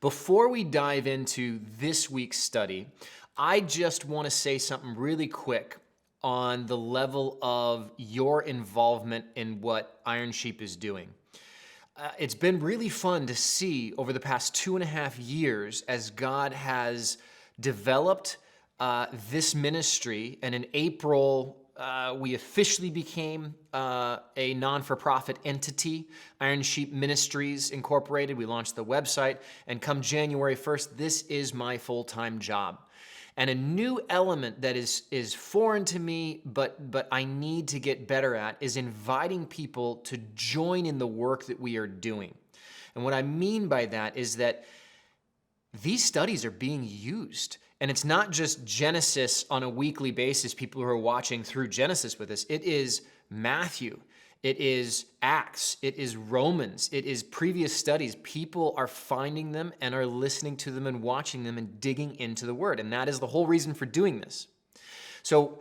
Before we dive into this week's study, I just want to say something really quick on the level of your involvement in what Iron Sheep is doing. It's been really fun to see over the past 2.5 years as God has developed this ministry, and in April, we officially became a non-for-profit entity, Iron Sheep Ministries Incorporated. We launched the website, and come January 1st, this is my full-time job. And a new element that is foreign to me, but I need to get better at, is inviting people to join in the work that we are doing. And what I mean by that is that these studies are being used. And it's not just Genesis on a weekly basis, people who are watching through Genesis with us. It is Matthew. It is Acts. It is Romans. It is previous studies. People are finding them and are listening to them and watching them and digging into the Word. And that is the whole reason for doing this. So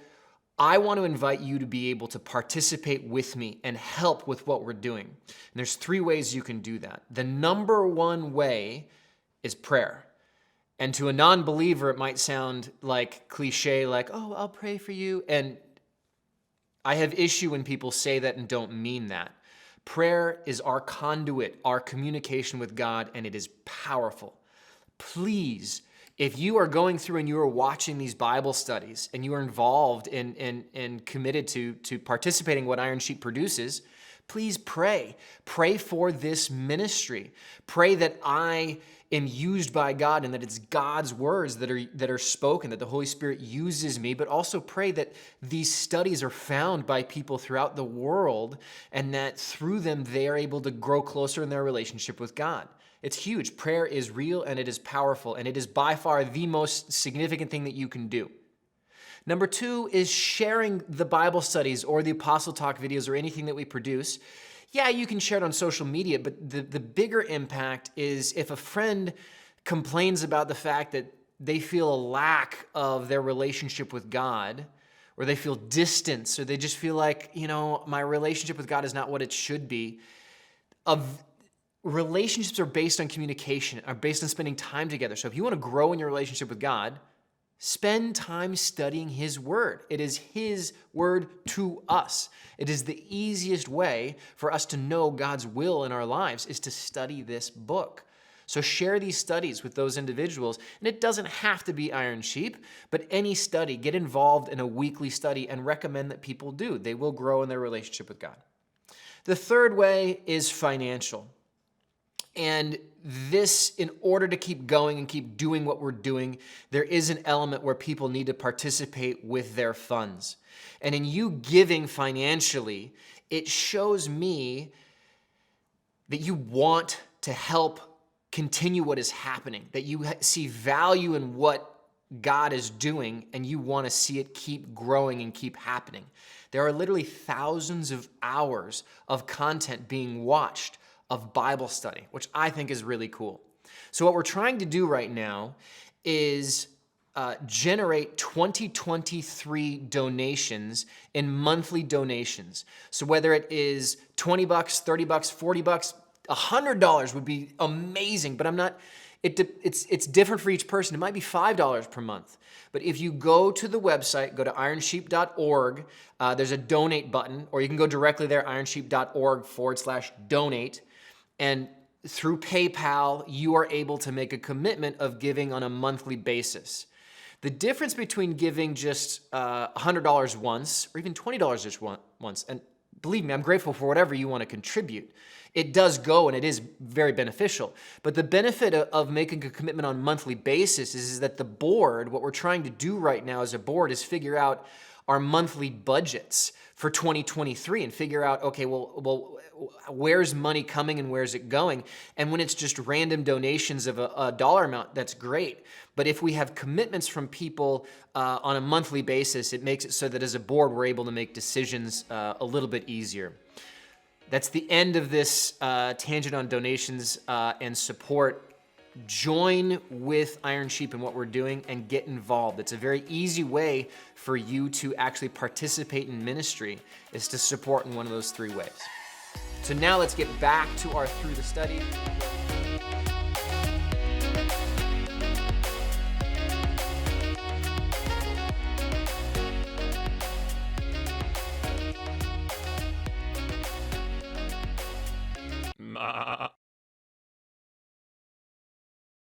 I want to invite you to be able to participate with me and help with what we're doing. And there's 3 ways you can do that. The number one way is prayer. And to a non-believer, it might sound like cliche, like, oh, I'll pray for you. And I have issue when people say that and don't mean that. Prayer is our conduit, our communication with God, and it is powerful. Please, if you are going through and you are watching these Bible studies and you are involved and committed to participating in what Iron Sheep produces, please pray. Pray for this ministry. Pray that I am used by God and that it's God's words that are spoken, that the Holy Spirit uses me, but also pray that these studies are found by people throughout the world and that through them they are able to grow closer in their relationship with God. It's huge. Prayer is real and it is powerful, and it is by far the most significant thing that you can do. Number 2 is sharing the Bible studies or the Apostle Talk videos or anything that we produce. Yeah, you can share it on social media, but the bigger impact is if a friend complains about the fact that they feel a lack of their relationship with God, or they feel distance, or they just feel like, my relationship with God is not what it should be. Relationships are based on communication, are based on spending time together. So if you want to grow in your relationship with God, spend time studying His Word. It is His Word to us. It is the easiest way for us to know God's will in our lives is to study this book. So share these studies with those individuals. And it doesn't have to be Iron Sheep, but any study, get involved in a weekly study and recommend that people do. They will grow in their relationship with God. The third way is financial. And this, in order to keep going and keep doing what we're doing, there is an element where people need to participate with their funds. And in you giving financially, it shows me that you want to help continue what is happening, that you see value in what God is doing, and you want to see it keep growing and keep happening. There are literally thousands of hours of content being watched of Bible study, which I think is really cool. So what we're trying to do right now is generate 2023 donations in monthly donations. So whether it is $20, $30, $40, $100 would be amazing, but it's different for each person. It might be $5 per month. But if you go to the website, go to ironsheep.org, there's a donate button, or you can go directly there, ironsheep.org/donate. And through PayPal, you are able to make a commitment of giving on a monthly basis. The difference between giving just $100 once or even $20 just once, and believe me, I'm grateful for whatever you want to contribute. It does go and it is very beneficial. But the benefit of making a commitment on a monthly basis is that the board, what we're trying to do right now as a board is figure out our monthly budgets for 2023 and figure out, okay, well, where's money coming and where's it going? And when it's just random donations of a dollar amount, that's great. But if we have commitments from people on a monthly basis, it makes it so that as a board, we're able to make decisions a little bit easier. That's the end of this tangent on donations and support. Join with Iron Sheep in what we're doing and get involved. It's a very easy way for you to actually participate in ministry, is to support in one of those 3 ways. So now let's get back to our Through the Study.